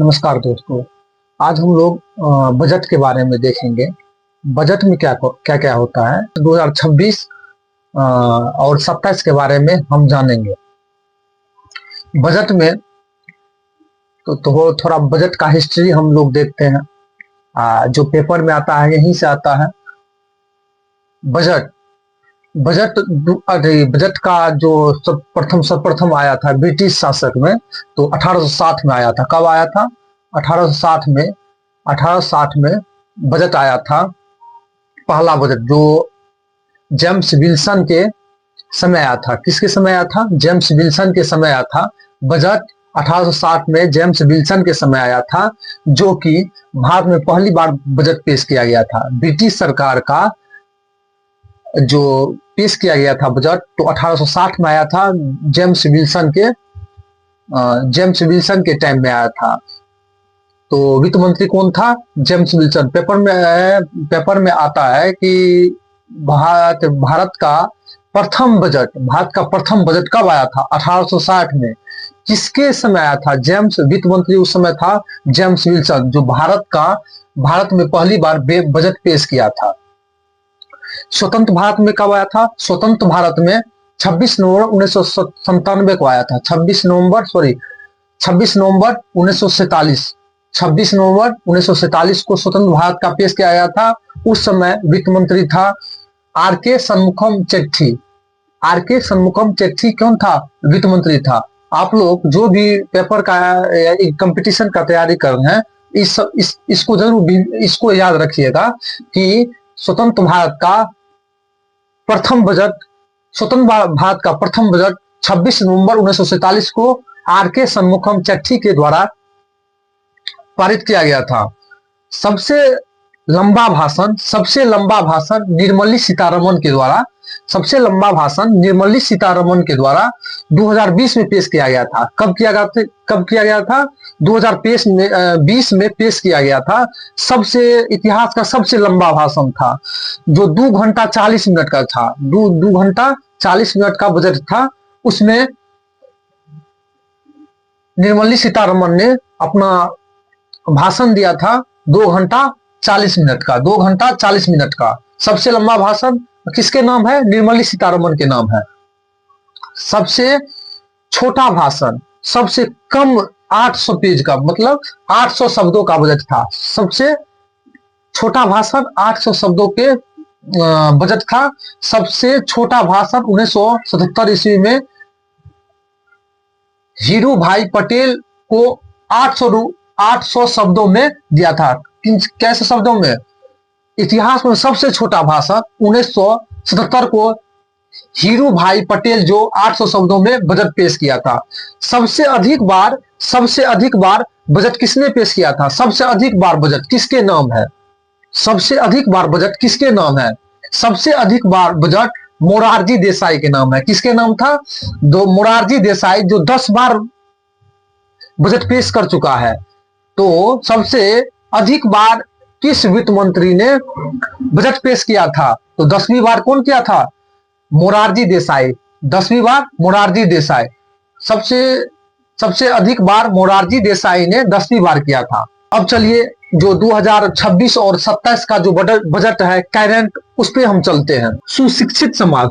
नमस्कार दोस्तों। आज हम लोग बजट के बारे में देखेंगे। बजट में क्या क्या क्या होता है 2026 और 27 के बारे में हम जानेंगे। बजट में तो थोड़ा बजट का हिस्ट्री हम लोग देखते हैं। जो पेपर में आता है यहीं से आता है। बजट बजट बजट का जो सर्वप्रथम आया था ब्रिटिश शासक में, तो 1860 में आया था। कब आया था? 1860 में 1860 में बजट आया था। पहला बजट जो जेम्स विल्सन के समय आया था। किसके समय आया था? जेम्स विल्सन के समय आया था। बजट 1860 में जेम्स विल्सन के समय आया था, जो कि भारत में पहली बार बजट पेश किया गया था। ब्रिटिश सरकार का जो पेश किया गया था बजट, तो 1860 में आया था। जेम्स विल्सन के टाइम में आया था। तो वित्त मंत्री कौन था? James Wilson. पेपर में आता है कि भारत का प्रथम बजट कब आया था? 1860 में। किसके समय आया था? वित्त मंत्री उस समय था जेम्स विल्सन, जो भारत में पहली बार बजट पेश किया था। स्वतंत्र भारत में कब आया था? स्वतंत्र भारत में 26 नवंबर 1997 को आया था। 26 नवंबर 1947 26 नवंबर 1947 को स्वतंत्र भारत का पेश किया गया था। उस समय वित्त मंत्री था आर के शनमुखम चेट्टी। कौन था? वित्त मंत्री था। आप लोग जो भी पेपर का कंपटीशन का तैयारी कर रहे हैं, इसको जरूर इसको याद रखिएगा कि स्वतंत्र भारत का प्रथम बजट 26 नवंबर 1947 को आर के शनमुखम चेट्टी के द्वारा पारित किया गया था। सबसे लंबा भाषण निर्मला सीतारमण के द्वारा 2020 में पेश किया गया था। कब किया गया था? 2020 में पेश किया गया था। इतिहास का सबसे लंबा भाषण था, जो 2 घंटा 40 मिनट का था। 2 घंटा 40 मिनट का बजट था। उसमें निर्मला सीतारमण ने अपना भाषण दिया था 2 घंटा 40 मिनट का। सबसे लंबा भाषण किसके नाम है? निर्मला सीतारमण के नाम है। सबसे छोटा भाषण, सबसे कम 800 पेज का, मतलब 800 शब्दों का बजट था। सबसे छोटा भाषण 800 शब्दों के बजट था। सबसे छोटा भाषण 1977 ईस्वी में हीरू भाई पटेल को 800 शब्दों में दिया था। कैसे शब्दों में? इतिहास में सबसे छोटा भाषण 1977 को हीरू भाई पटेल जो 800 शब्दों में बजट पेश किया था। सबसे अधिक बार बजट किसने पेश किया था? सबसे अधिक बार बजट किसके नाम है? सबसे अधिक बार बजट मोरारजी देसाई के नाम है। किसके नाम था? मोरारजी देसाई, जो 10 बार बजट पेश कर चुका है। तो सबसे अधिक बार किस वित्त मंत्री ने बजट पेश किया था? तो 10वीं बार कौन किया था? मोरारजी देसाई। 10वीं बार मोरारजी देसाई। सबसे अधिक बार मोरारजी देसाई ने 10वीं बार किया था। अब चलिए, जो 2026 और 27 का जो बजट है कैरेंट, उस पे हम चलते हैं। सुशिक्षित समाज,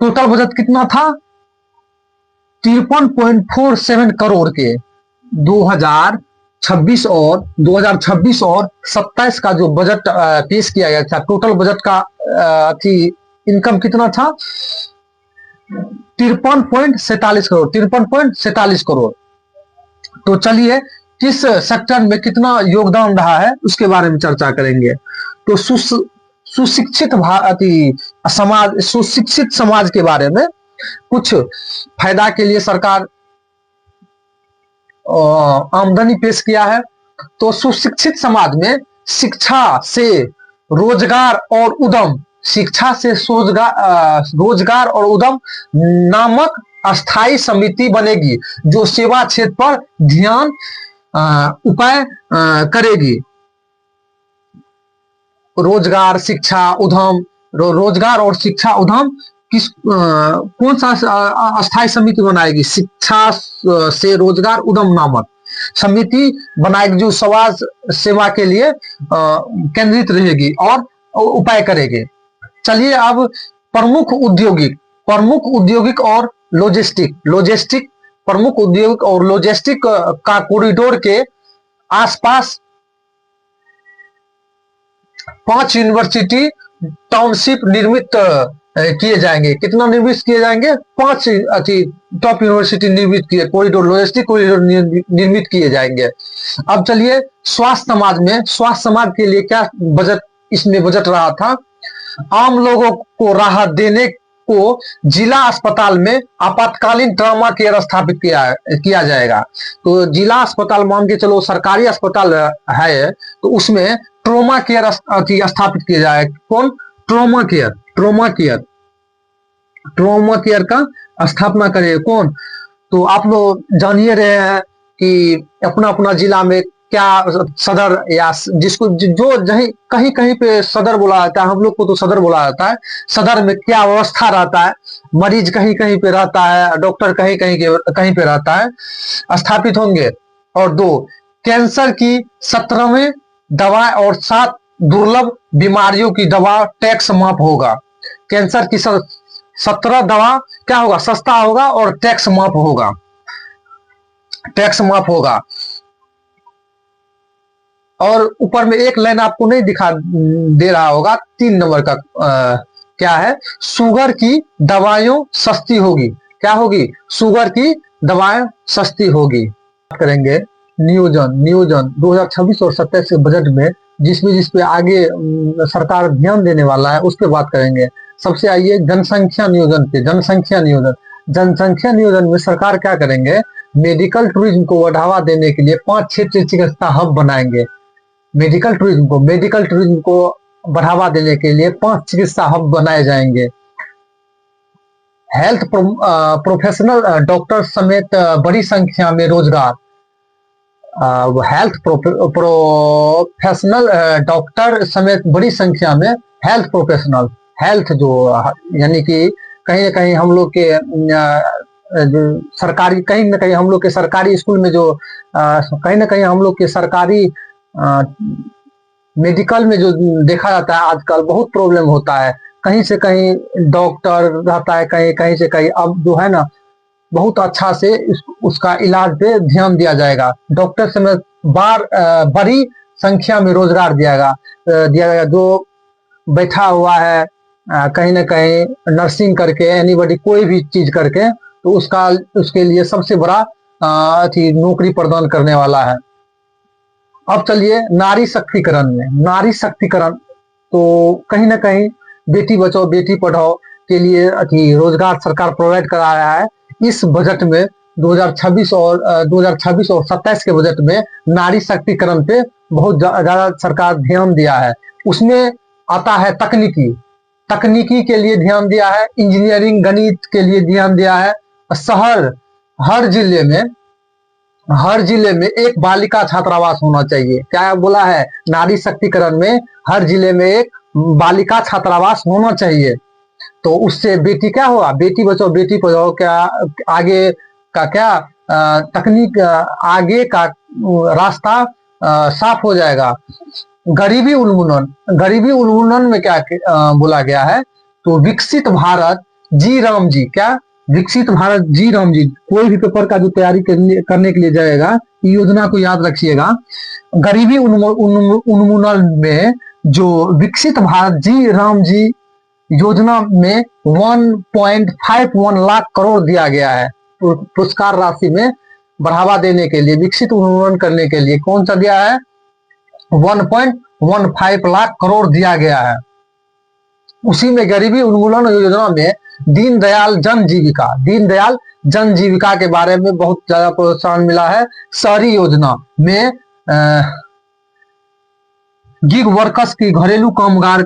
टोटल बजट कितना था? 53.47 करोड़ के। 2026 और 27 का जो बजट पेश किया गया था, टोटल बजट का इनकम कितना था? 53.47 करोड़। तो चलिए, किस सेक्टर में कितना योगदान रहा है उसके बारे में चर्चा करेंगे। तो सुशिक्षित समाज के बारे में कुछ फायदा के लिए सरकार आमदनी पेश किया है। तो सुशिक्षित समाज में शिक्षा से रोजगार और उद्यम नामक अस्थाई समिति बनेगी, जो सेवा क्षेत्र पर ध्यान उपाय करेगी। रोजगार और शिक्षा उद्यम कौन सा अस्थाई समिति बनाएगी? शिक्षा से रोजगार उद्यम नामक। समिति बनाएगी जो समाज सेवा के लिए केंद्रित रहेगी और उपाय करेगी। चलिए अब प्रमुख औद्योगिक और लॉजिस्टिक प्रमुख औद्योगिक और लॉजिस्टिक का कॉरिडोर के आसपास 5 यूनिवर्सिटी टाउनशिप निर्मित किए जाएंगे। कितना निर्मित किए जाएंगे? 5 टॉप यूनिवर्सिटी निर्मित किए, कॉरिडोर, लॉजिस्टिक कॉरिडोर निर्मित किए जाएंगे। अब चलिए स्वास्थ्य समाज के लिए क्या बजट, इसमें बजट रहा था। आम लोगों को राहत देने को जिला अस्पताल में आपातकालीन ट्रॉमा केयर स्थापित किया जाएगा। तो जिला अस्पताल मान के चलो, सरकारी अस्पताल है तो उसमें ट्रॉमा केयर स्थापित किया जाएगा। कौन? ट्रॉमा केयर का स्थापना करेगा कौन? तो आप लोग जानिए रहे हैं कि अपना अपना जिला में क्या सदर या जिसको जो कहीं कहीं पे सदर बोला जाता है, हम लोग को तो सदर बोला जाता है। सदर में क्या व्यवस्था रहता है, मरीज कहीं कहीं पे रहता है, डॉक्टर कहीं पे रहता है, स्थापित होंगे। और 2, कैंसर की 17वें दवा और 7 दुर्लभ बीमारियों की दवा टैक्स माफ होगा। कैंसर की 17 दवा क्या होगा? सस्ता होगा और टैक्स माफ होगा। और ऊपर में एक लाइन आपको नहीं दिखा दे रहा होगा, 3 नंबर का क्या है? शुगर की दवाइयों सस्ती होगी। क्या होगी? शुगर की दवाएं सस्ती होगी। बात करेंगे नियोजन 2026 और 27 के बजट में जिस पे आगे सरकार ध्यान देने वाला है उस पे बात करेंगे। सबसे आइए जनसंख्या नियोजन में सरकार क्या करेंगे? मेडिकल टूरिज्म को बढ़ावा देने के लिए 5 क्षेत्रीय चिकित्सा हब बनाएंगे। मेडिकल टूरिज्म को बढ़ावा देने के लिए 5 चिकित्सा हब बनाए जाएंगे। हेल्थ प्रोफेशनल डॉक्टर समेत बड़ी संख्या में रोजगार। हेल्थ प्रोफेशनल डॉक्टर समेत बड़ी संख्या में हेल्थ प्रोफेशनल, हेल्थ जो यानी कि कहीं ना कहीं हम लोग के सरकारी, कहीं ना कहीं हम लोग के सरकारी स्कूल में जो कहीं ना कहीं हम लोग के सरकारी मेडिकल में जो देखा जाता है आजकल बहुत प्रॉब्लम होता है। कहीं से कहीं डॉक्टर रहता है, कहीं से कहीं। अब जो है ना बहुत अच्छा से उसका इलाज पे ध्यान दिया जाएगा। डॉक्टर समेत बड़ी संख्या में रोजगार दिया जाएगा। जो बैठा हुआ है कहीं ना कहीं नर्सिंग करके, एनीबॉडी कोई भी चीज करके, तो उसके लिए सबसे बड़ा नौकरी प्रदान करने वाला है। अब चलिए नारी शक्तिकरण तो कहीं ना कहीं बेटी बचाओ बेटी पढ़ाओ के लिए रोजगार सरकार प्रोवाइड करा रहा है। इस बजट में 2026 और 27 के बजट में नारी शक्तिकरण पे बहुत ज्यादा सरकार ध्यान दिया है। उसमें आता है तकनीकी के लिए ध्यान दिया है, इंजीनियरिंग गणित के लिए ध्यान दिया है। हर जिले में एक बालिका छात्रावास होना चाहिए। क्या बोला है? नारी शक्तिकरण में हर जिले में एक बालिका छात्रावास होना चाहिए। तो उससे बेटी क्या होगा? बेटी बचाओ बेटी पढ़ाओ क्या आगे का क्या तकनीक आगे का रास्ता साफ हो जाएगा। गरीबी उन्मूलन में क्या बोला गया है? तो विकसित भारत जी राम जी, क्या विकसित भारत जी राम जी, कोई भी पेपर का जो तैयारी करने के लिए जाएगा योजना को याद रखिएगा। गरीबी उन्मूलन में जो विकसित भारत जी राम जी योजना में 1.51 लाख करोड़ दिया गया है पुरस्कार राशि में बढ़ावा देने के लिए, विकसित उन्मूलन करने के लिए। कौन सा दिया है? 1.15 लाख करोड़ दिया गया है। उसी में गरीबी उन्मूलन योजना में दीनदयाल जन जीविका के बारे में बहुत ज्यादा प्रोत्साहन मिला है। शहरी योजना में गिग वर्कर्स की, घरेलू कामगार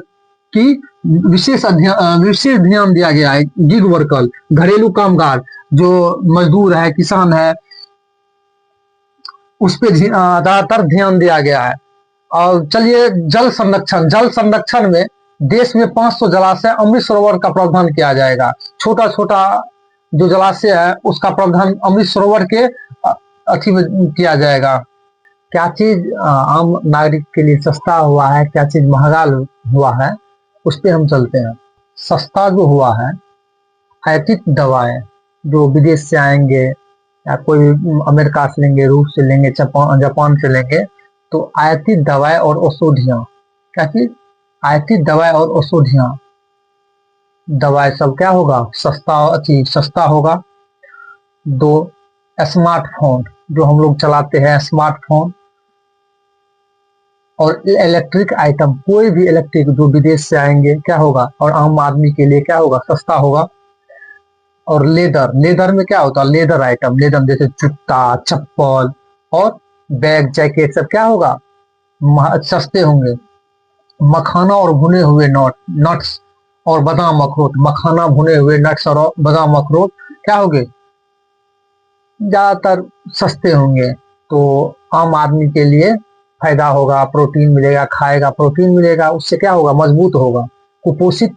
की विशेष ध्यान दिया गया है। गिग वर्कर, घरेलू कामगार जो मजदूर है, किसान है, उस पर ज्यादातर ध्यान दिया गया है। और चलिए जल संरक्षण में देश में 500 जलाशय अमृत सरोवर का प्रावधान किया जाएगा। छोटा छोटा जो जलाशय है उसका प्रावधान अमृत सरोवर के अथी किया जाएगा। क्या चीज आम नागरिक के लिए सस्ता हुआ है, क्या चीज महंगा हुआ है, उस पर हम चलते हैं। सस्ता जो हुआ है, आयातित दवाएं जो विदेश से आएंगे, या कोई अमेरिका से लेंगे, रूस से लेंगे, जापान से लेंगे, तो आयातित दवाएं और औषधियां, क्या चीज, आयातित दवाएं और औषधियां, दवाएं सब क्या होगा, सस्ता होगा। दो, स्मार्टफोन जो हम लोग चलाते हैं, स्मार्टफोन और इलेक्ट्रिक आइटम, कोई भी इलेक्ट्रिक जो विदेश से आएंगे क्या होगा, और आम आदमी के लिए क्या होगा, सस्ता होगा। और लेदर में क्या होता है, लेदर आइटम, लेदर जैसे जूता, चप्पल और बैग, जैकेट, सब क्या होगा, सस्ते होंगे। मखाना और भुने हुए नट्स और बादाम अखरोट, मखाना, भुने हुए नट्स और बादाम अखरोट क्या होंगे, ज्यादातर सस्ते होंगे। तो आम आदमी के लिए फायदा होगा, प्रोटीन मिलेगा, खाएगा प्रोटीन मिलेगा, उससे क्या होगा, मजबूत होगा। कुपोषित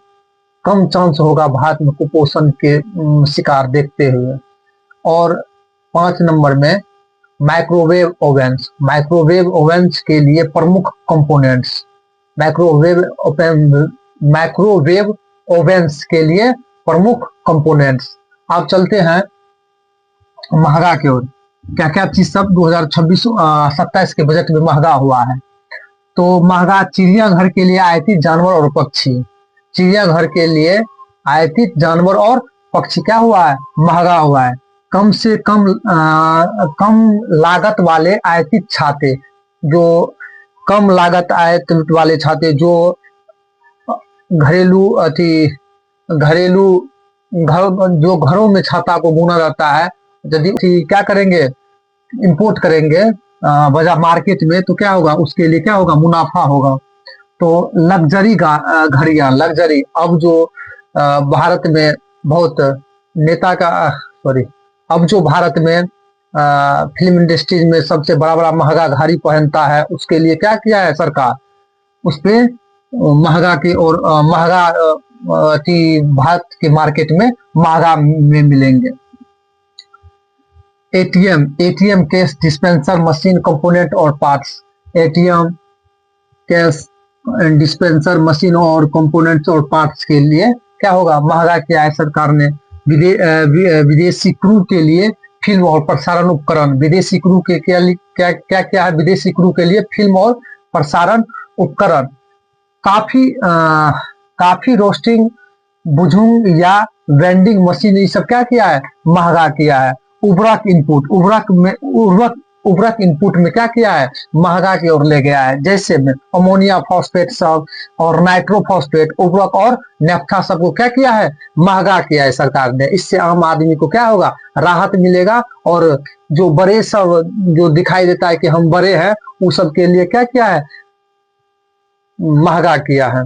कम चांस होगा भारत में कुपोषण के शिकार देखते हुए। और 5 नंबर में माइक्रोवेव ओवेंस, माइक्रोवेव ओवेंस के लिए प्रमुख कंपोनेंट्स, माइक्रोवेव ओवेंस के लिए प्रमुख कंपोनेंट्स। आप चलते हैं महंगा की ओर, क्या क्या चीज सब 2026-27 के बजट में महंगा हुआ है। तो महंगा, चिड़ियाघर के लिए आयातित जानवर और पक्षी, चिड़ियाघर के लिए आयातित जानवर और पक्षी क्या हुआ है, महंगा हुआ है। कम से कम लागत वाले आयातित छाते, जो कम लागत आयातित वाले छाते, जो घरेलू घरेलू जो घरों में छाता को बुना जाता है, यदि क्या करेंगे, इंपोर्ट करेंगे बाजार मार्केट में, तो क्या होगा, उसके लिए क्या होगा, मुनाफा होगा। तो लग्जरी घड़ियां, लग्जरी, अब जो भारत में बहुत नेता का सॉरी अब जो भारत में फिल्म इंडस्ट्रीज में सबसे बड़ा बड़ा महंगा घड़ी पहनता है, उसके लिए क्या किया है सरकार, उस पे महंगा की और महंगा भारत के मार्केट में महंगा में मिलेंगे। ATM cash dispenser machine component और parts, ATM cash dispenser machine और कंपोनेंट्स और पार्ट्स के लिए क्या होगा, महंगा किया है सरकार ने। विदेशी क्रू के लिए फिल्म और प्रसारण उपकरण, विदेशी क्रू के क्या क्या क्या है, विदेशी क्रू के लिए फिल्म और प्रसारण उपकरण। काफी रोस्टिंग, बुझुंग या वेंडिंग मशीन, ये सब क्या किया है, महंगा किया है। उर्वरक इनपुट में क्या किया है, महंगा की ओर ले गया है। जैसे में अमोनिया फॉस्फेट सब और नाइट्रो फॉस्फेट उर्वरक और नेफ्था सबको क्या किया है, महंगा किया है सरकार ने। इससे आम आदमी को क्या होगा, राहत मिलेगा। और जो बड़े सब जो दिखाई देता है कि हम बड़े हैं, वो सब के लिए क्या किया है, महंगा किया है।